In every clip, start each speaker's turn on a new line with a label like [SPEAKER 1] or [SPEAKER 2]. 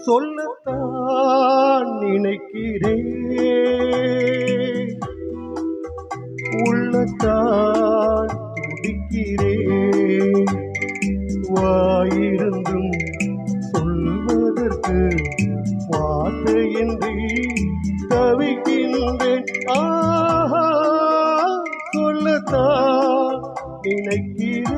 [SPEAKER 1] சொல்லத்தான் நினைக்கிறேன், உள்ளத்தான் துடிக்கிறேன். வாயிருந்தும் சொல்வதற்கு வார்த்தையின்றி தவிக்கின்றேன். ஆஹா, சொல்லத்தான் நினைக்கிறேன்.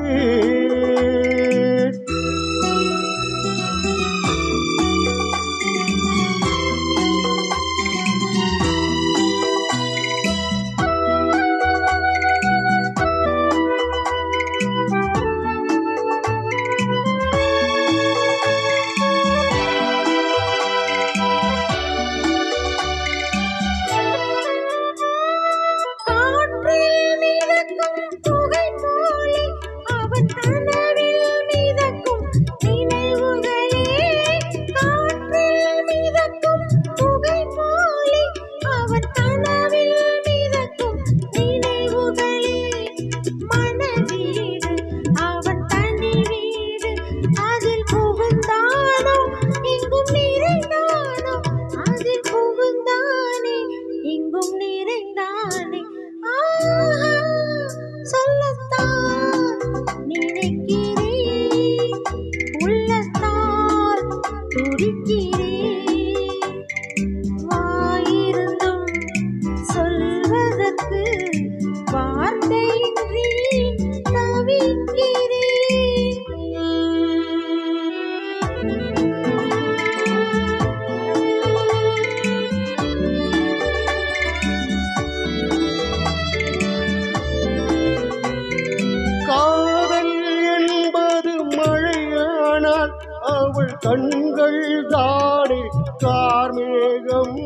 [SPEAKER 1] அவள் கண்கள் தானே கார்மேகம்.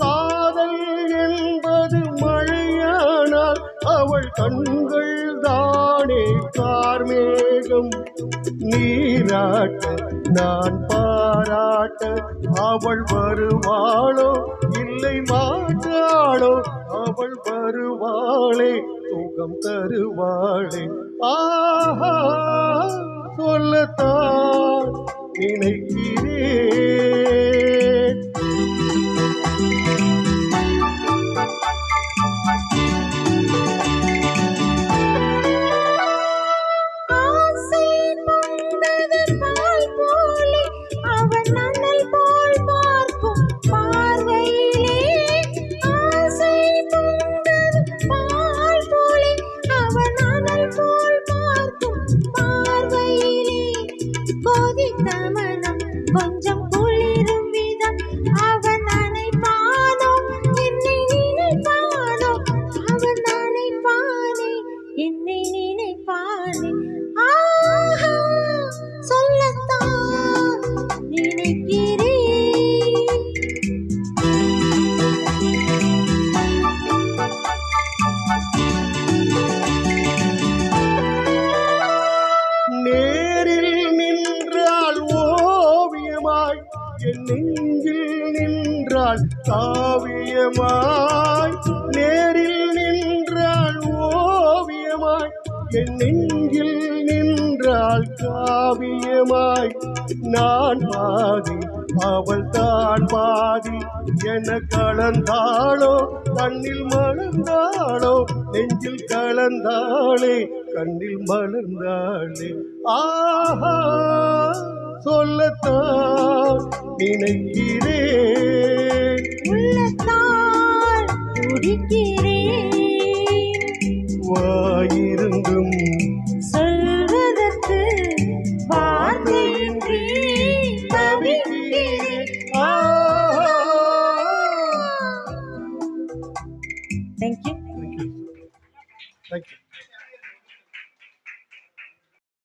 [SPEAKER 1] காதல் என்பது மழையானால் அவள் கண்கள் தானே கார்மேகம். நீராட்ட நான் பாராட்ட அவள் வருவாளோ இல்லை மாட்டாளோ, அவள் வருவாளே சுகம் தருவாளே. ஆஹா, சொல்லத்தான் நினைக்கிறேன்.
[SPEAKER 2] கொஞ்சம் குளிரும் விதம் அவன் அணைப்பானோ, என்னை நினைப்பானோ, அவன் அணைப்பானே என்னை நினைப்பானே. ஆஹா, சொல்லத்தான் நினைக்கிறேன்.
[SPEAKER 1] என் நெஞ்சில் நின்றாள் காவியமாய், நேரில் நின்றாள் ஓவியமாய். என் நெஞ்சில் நின்றாள் காவியமாய். நான் பாதி அவள் தான் பாதி என கலந்தாளோ, கண்ணில் மலர்ந்தாளோ, நெஞ்சில் கலந்தாளே கண்ணில் மலர்ந்தாளே. ஆஹா, சொல்லத்தான் நினைக்கிறேன்,
[SPEAKER 2] உள்ளத்தால் துடிக்கிறேன்.
[SPEAKER 1] வாயிருந்தும்
[SPEAKER 2] சொல்வதற்கு வார்த்தையின்றி தவிக்கிறேன்.
[SPEAKER 1] Thank you.